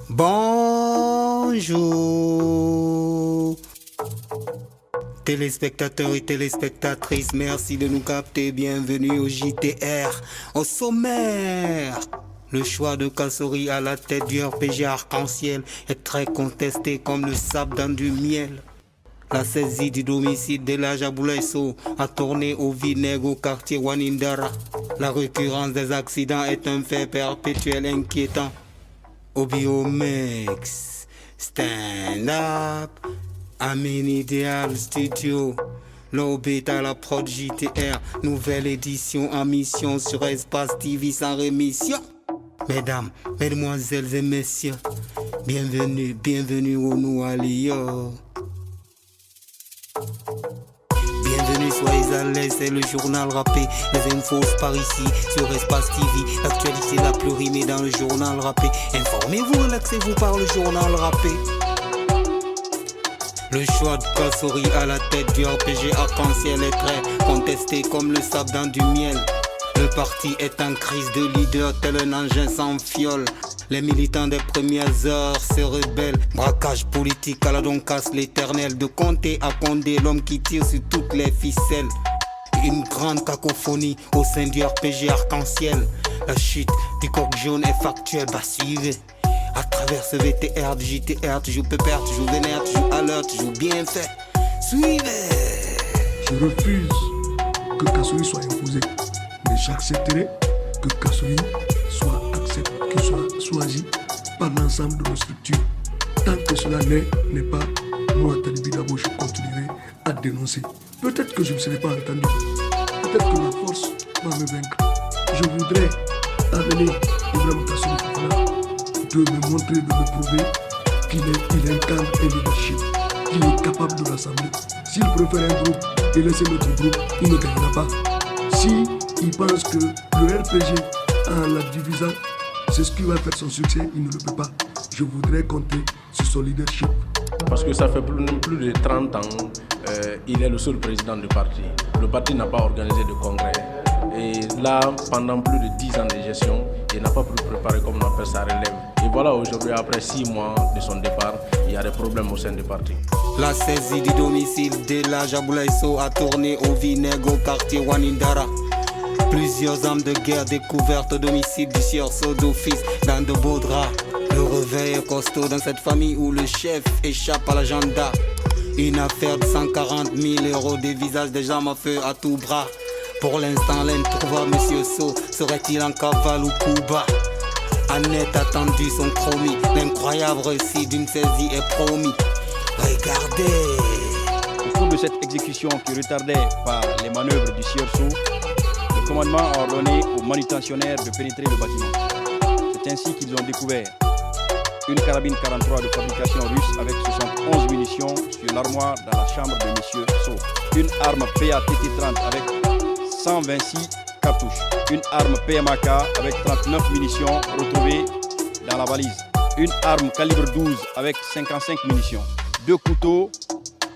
Bonjour téléspectateurs et téléspectatrices, merci de nous capter, bienvenue au JTR. Au sommaire, le choix de Kassori à la tête du RPG Arc-en-Ciel est très contesté comme le sable dans du miel. La saisie du domicile d'Elhadji Aboulaye Sow a tourné au vinaigre au quartier Wanindara. La récurrence des accidents est un fait perpétuel inquiétant. Obiomex, Stand Up, Amin Ideal Studio, l'Obéta, la prod JTR, nouvelle édition en mission sur Espace TV sans rémission. Mesdames, mesdemoiselles et messieurs, bienvenue au Noualio. Bienvenue, soyez à l'aise, c'est le journal rappé. Les infos par ici, sur Espace TV. L'actualité la plus rimée dans le journal rappé. Informez-vous, relaxez-vous par le journal rappé. Le choix de Kassori à la tête du RPG Arc-en-Ciel est très contesté comme le sable dans du miel. Le parti est en crise de leader tel un engin sans fiole. Les militants des premières heures se rebellent. Braquage politique à la Doncasse l'éternel. De Comté à Condé, l'homme qui tire sur toutes les ficelles. Une grande cacophonie au sein du RPG Arc-en-Ciel. La chute du coq jaune est factuelle, bah suivez. À travers ce VTR, du JTR, toujours pépère, toujours vénère, toujours à l'heure, toujours bien fait. Suivez. Je refuse que Kassori soit imposé. Mais j'accepterai que Kassori soit choisi par l'ensemble de nos structures. Tant que cela n'est pas, moi, Talibi Dabo, je continuerai à dénoncer. Peut-être que je ne serai pas entendu. Peut-être que la force va me vaincre. Je voudrais amener Ibrahim Kassori Fofana de me montrer, de me prouver qu'il incarne un leadership, qu'il est capable de rassembler. S'il préfère un groupe et laisser l'autre groupe, il ne gagnera pas. S'il pense que le RPG en la divisant, c'est ce qui va faire son succès, il ne le peut pas. Je voudrais compter sur son leadership. Parce que ça fait plus de 30 ans, il est le seul président du parti. Le parti n'a pas organisé de congrès. Et là, pendant plus de 10 ans de gestion, il n'a pas pu préparer, comme on appelle ça, relève. Et voilà, aujourd'hui, après 6 mois de son départ, il y a des problèmes au sein du parti. La saisie du domicile d'Elhadji Aboulaye Sow a tourné au vinaigre au quartier Wanindara. Plusieurs armes de guerre découvertes au domicile du sieur Sow d'office dans de beaux draps. Le réveil est costaud dans cette famille où le chef échappe à la gendarme. Une affaire de 140 000 €, des visages des gens à feu à tout bras. Pour l'instant, l'introuvable monsieur Sow serait-il en cavale ou Cuba? Annette attendu son chromie, l'incroyable récit d'une saisie est promis. Regardez. Au cours de cette exécution qui retardait par les manœuvres du sieur Sow, le commandement a ordonné aux manutentionnaires de pénétrer le bâtiment. C'est ainsi qu'ils ont découvert une carabine 43 de fabrication russe avec 71 munitions sur l'armoire dans la chambre de M. Sow. Une arme PATT-30 avec 126 cartouches. Une arme PMAK avec 39 munitions retrouvées dans la valise. Une arme calibre 12 avec 55 munitions. 2 couteaux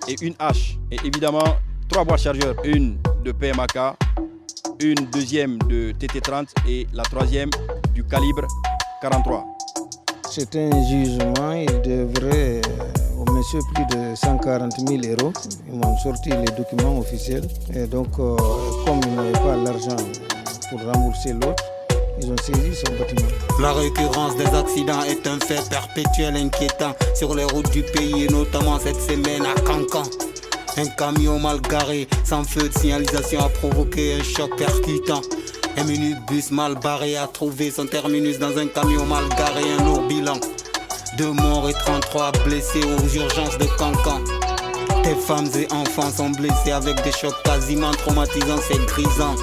et une hache. Et évidemment, 3 boîtes chargeurs. Une de PMAK, une deuxième de TT-30 et la troisième du calibre 43. C'est un jugement, il devrait au monsieur plus de 140 000 €. Ils m'ont sorti les documents officiels. Et donc, comme ils n'avaient pas l'argent pour rembourser l'autre, ils ont saisi son bâtiment. La récurrence des accidents est un fait perpétuel inquiétant sur les routes du pays et notamment cette semaine à Cancan. Un camion mal garé, sans feu de signalisation, a provoqué un choc percutant. Un minibus mal barré a trouvé son terminus dans un camion mal garé, un lourd bilan. 2 morts et 33 blessés aux urgences de Cancan. Des femmes et enfants sont blessés avec des chocs quasiment traumatisants, c'est grisant.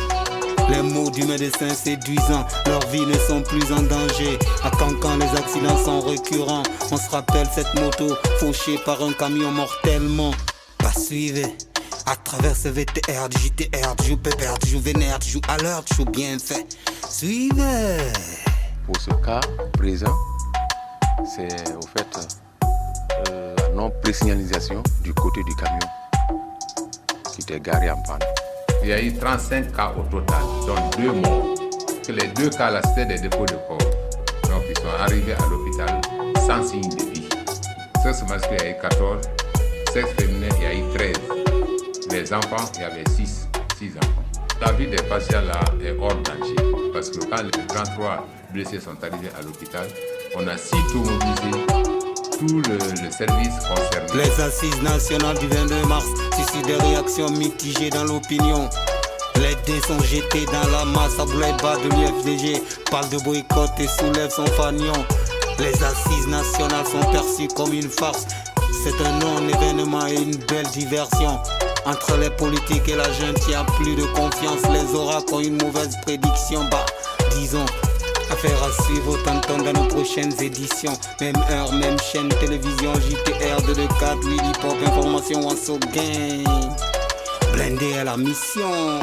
Les mots du médecin séduisants, leurs vies ne sont plus en danger. À Cancan, les accidents sont récurrents. On se rappelle cette moto fauchée par un camion mortellement. Bah suivez, à travers ce VTR, du JTR, toujours pépère, toujours vénère, toujours à l'heure, toujours bien fait. Suivez. Pour ce cas présent, c'est au fait la non-présignalisation du côté du camion qui était garé en panne. Il y a eu 35 cas au total, dont 2 morts. Que les 2 cas là, c'était des dépôts de corps. Donc ils sont arrivés à l'hôpital sans signe de vie. Sexe masculin, il y a eu 14. Sexe féminin, il y a eu 13. Les enfants, il y avait 6 enfants. La vie des patients là est hors danger. Parce que quand les 33 blessés sont arrivés à l'hôpital, on a sitôt mobilisé tout le service concerné. Les assises nationales du 22 mars suscitent des réactions mitigées dans l'opinion. Les dés sont jetés dans la masse. Abouleiba de l'UFDG parle de boycott et soulève son fanion. Les assises nationales sont perçues comme une farce. C'est un non-événement et une belle diversion. Entre les politiques et la junte, il n'y a plus de confiance. Les oracles ont une mauvaise prédiction. Disons, affaire à suivre, t'entends dans nos prochaines éditions. Même heure, même chaîne, télévision, JTR 224, Willy Pop, information, Wanso Gang. Blindé à la mission.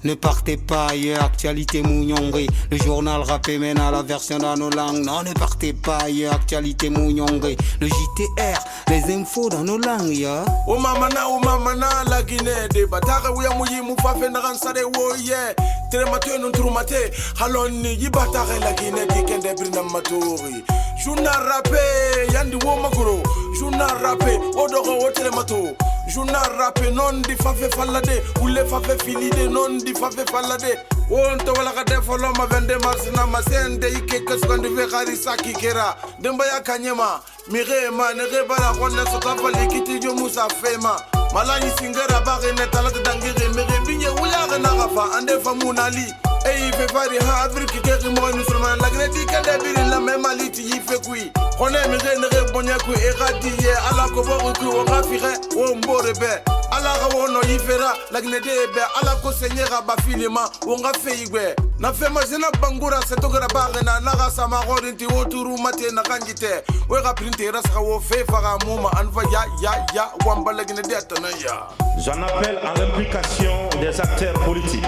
Ne partez pas ailleurs, actualité Mounyongé. Le journal rappé mène à la version dans nos langues. Non, ne partez pas ailleurs, actualité Mounyongé. Le JTR, les infos dans nos langues, ya. O mamana, la Guinée. De batare ouya mouyi moufafe naransade woye. Teremate non trumate. Haloni yibatare la Guinée dikende brina maturi. Jouna rappé, yandi wo maguro. Jouna rappé, odoro o telemato. Jouna rappé, non di fafe falade. Ou le fafe filide, non di fafe falade. On te wala kade follow ma 22 mars na masende ike kaskonde ve kharisa kikera. Demba ya kanyema, mire ma nere bala kone sota fali kiti jo musa fema. Malani singera bare netalata dangire mere binye uya na rafa ande famunali. Et il fait pas de havre qui est mort nous seulement la grenade qui a débuté la même aliti il fait quoi on est mais ne répondait quoi éradier à la cobo que on rafire on borebe à la rawono yifera la grenade be à la conseillera ba filima on ga fait igwe na fait mazena bangura setogera barena na rasa marodinti oturu mate na kanjite we ga printera sa wo fait fara moma anva ya wamba la grenade atanaya. J'en appelle à l'implication des acteurs politiques,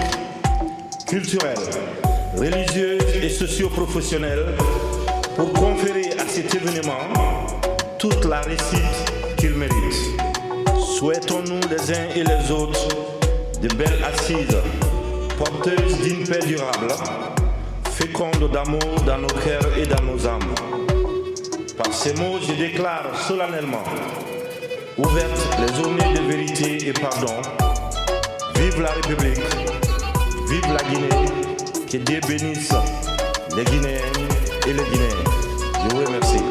culturels, religieux et socio-professionnels pour conférer à cet événement toute la réussite qu'il mérite. Souhaitons-nous les uns et les autres de belles assises porteuses d'une paix durable, fécondes d'amour dans nos cœurs et dans nos âmes. Par ces mots, je déclare solennellement ouvertes les journées de vérité et pardon. Vive la République! Vive la Guinée, que Dieu bénisse les Guinéens et les Guinéens. Je vous remercie.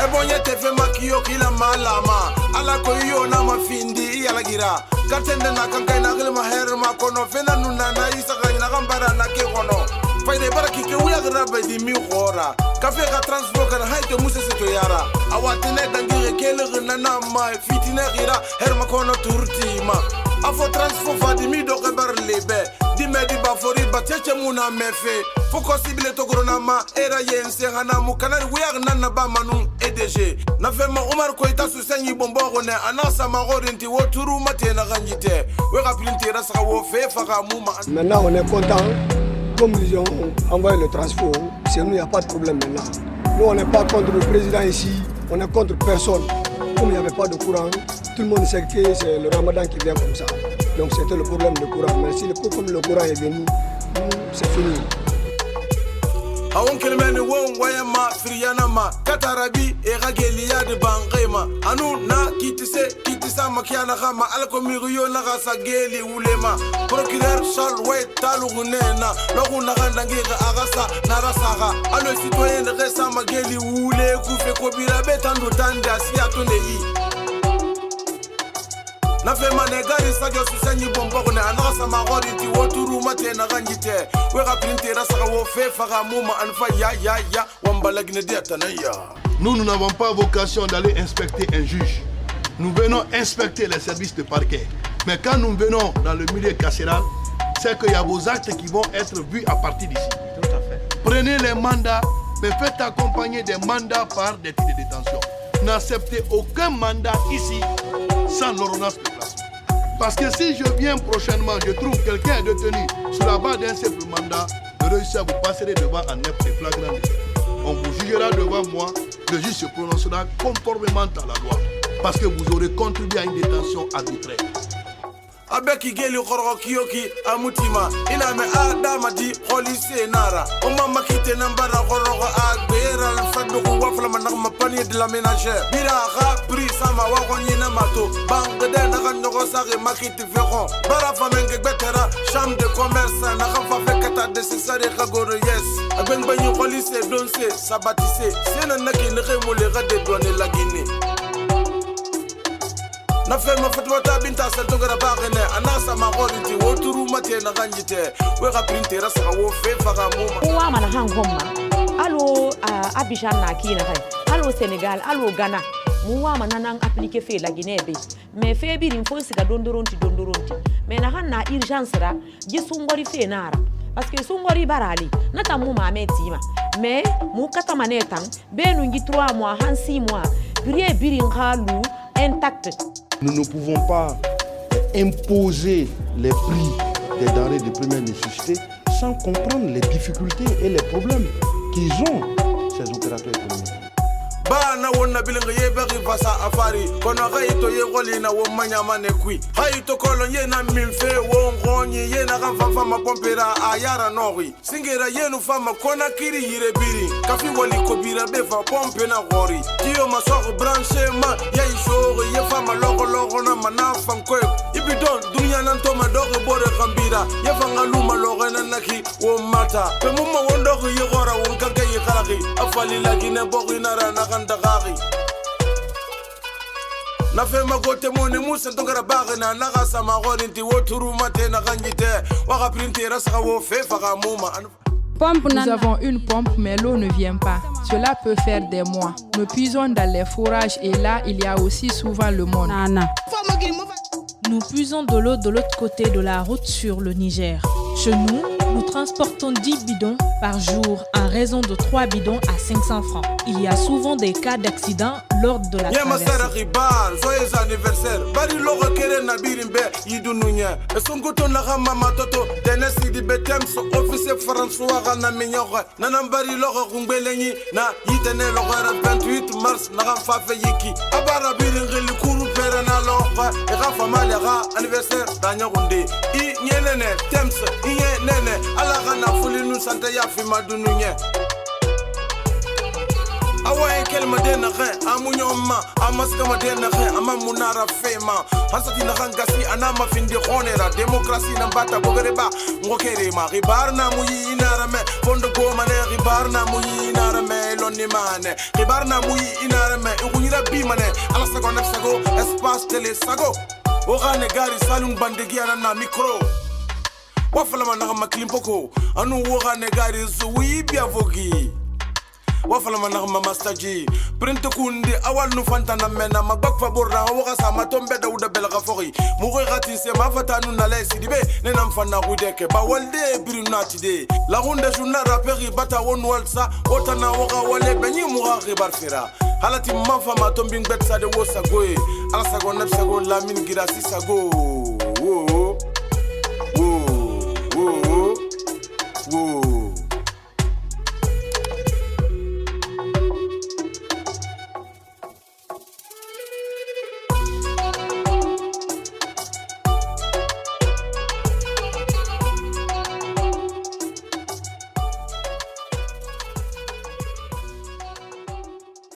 Ebonye te fe makiyo kila malama ala koyo na mafindi ya lagira katende na kankai na gilma herma kono fena nuna na isa na gambara na ke kono faide baraki ke uya grabe di mi khora kafe ga transfer haite musa seto yara awatene dangire kele na na ma fitine gira herma kono turtima afo transfer fadimi do kebar lebe di medi bafori bateche muna mefe fo possible to corona ma era yense hana mu kanari wiya nanna ba manu EDG na fema Omar Koita su sanyi bombo ne anasa ma gorinti woturu mate na ganjite we ga printer sa wo fe faka muma. Maintenant on est content, comme ils ont envoyé le transport, c'est nous, il n'y a pas de problème maintenant. Nous on n'est pas contre le président ici, on est contre personne. Comme il n'y avait pas de courant, tout le monde sait que c'est le ramadan qui vient comme ça. Donc c'était le problème de courant. Mais si comme le courant est venu, c'est fini. Awon kelmeni won wayama friyanama katarabi e ragelia de bangema anu na kitisa makiana khama alkomiriyo na gasa geli ulema procureur Charles White talugunena loguna gandangira agasa na rasaga alo citoyen de resa mageli ule kufe kobira betando tanda siato neyi na fe manegari sagyo susanyi bombo ne anasa magori ti woturu mate na ganjite we ga printera sa wo fe faga muma anfa ya wambala gnedi atanaya. Nous n'avons pas vocation d'aller inspecter un juge. Nous venons inspecter les services de parquet. Mais quand nous venons dans le milieu carcéral, c'est qu'il y a vos actes qui vont être vus à partir d'ici. Tout à fait. Prenez les mandats, mais faites accompagner des mandats par des titres de détention. N'acceptez aucun mandat ici sans l'ordonnance de placement. Parce que si je viens prochainement, je trouve quelqu'un détenu sur la base d'un simple mandat, le réussir, vous passerez devant un acte flagrant. On vous jugera devant moi, le juge se prononcera conformément à la loi. Parce que vous aurez contribué à une détention arbitraire. abeki geli khoro kiyoki amutima ina me adama di polise nara o mama kite nambara khoro agbera al fadu wafla man ma panier de la ménagère bira ga prix sama wa khonyina mato bang de na ga ndogo sare makiti ferron bara famenge betera chambre de commerce na ga fa fekata de sare ga goro yes agben banyu polise donse sabatise sena naki ne re mo le ga de douane la Guinée na fema fatwa ta binta sa togara bagene anasa magoriti woturu mate na ganjite we ga printera sa wo fe faga muma wa mana hangomma allo Abidjan na kina hay allo Sénégal allo Ghana mu wa mana nan appliquer fe la Guinée be mais fe birin fo siga dondoronti mais na hanna urgence ra ji sungori fe nara parce que sungori barali na tamu ma metima mais mu kata manetan benu ngi 3 mois han 6 mois prier birin khalu intact. Nous ne pouvons pas imposer les prix des denrées de première nécessité sans comprendre les difficultés et les problèmes qu'ils ont, ces opérateurs économiques. Bana wonna bilinga yebagi basa afari kono gaito yegoli na wo manyamane kui haito kolo yena milfe wo ngonyi yena gamfa ma pompera ayara nogi singira yenu fama kona kiri yire biri kafi wali kobira befa pompe na gori tiyo masoko branchement ya ishoro ye fama logo na manafa nkoy ibidon dunya nanto madogo bore kambira ye fanga luma logo na naki wo mata pe mumma wondo yegora wonkanka yikaraki afali la Guinée bogi nara na ndagari na fema gote moni musa ndongara bagana na gasa magorinti woturu mate na ganjite wa ga printera sa wo fe faga muma. Nous avons une pompe, mais l'eau ne vient pas. Cela peut faire des mois. Nous puisons dans les fourrages et là, il y a aussi souvent le monde. Nous puisons de l'eau de l'autre côté de la route sur le Niger. Chez nous, nous transportons 10 bidons par jour en raison de 3 bidons à 500 francs. Il y a souvent des cas d'accident lors de la traversée. Joyeux anniversaire. Bari logo kere na birimbe yidununya. Esunguto na gama matoto denesi di betem so office François gana minyoga. Nanam bari logo kungbeleni na yitene logo 28 mars na gamfa fe yiki. Abara biringeli kuru pera na logo. Ega famale ga anniversaire danya gunde. I nyenene tems iye nene ala gana fulinu sante ya fi madununya. Awa kelma dena khe amunyoma amaska madena khe amamunara fema hasati na gangasi anama findi khonera demokrasi na bata bogreba ngokere ma ribarna muyi inarame fondo goma ne ribarna muyi inarame lonimane ribarna muyi inarame ukunyira bimane ala sago nefsago espace tele sago ogane gari salun bandegi na micro wafala manama klimpoko anu ogane gari zuwi biavogi wafala manama mastaji print kundi awal nu fantana mena magbak faborra waga sama tombe da uda belga fogi mugo gati se ma fatanu na lesi dibe ne nam fanna gudeke ba walde birunati de la ronde journal raperi bata won walsa otana waga wale benyi muga khibar fira halati mafa ma tombing bet sa de wosagoe ala sago nafsago la min girasi sago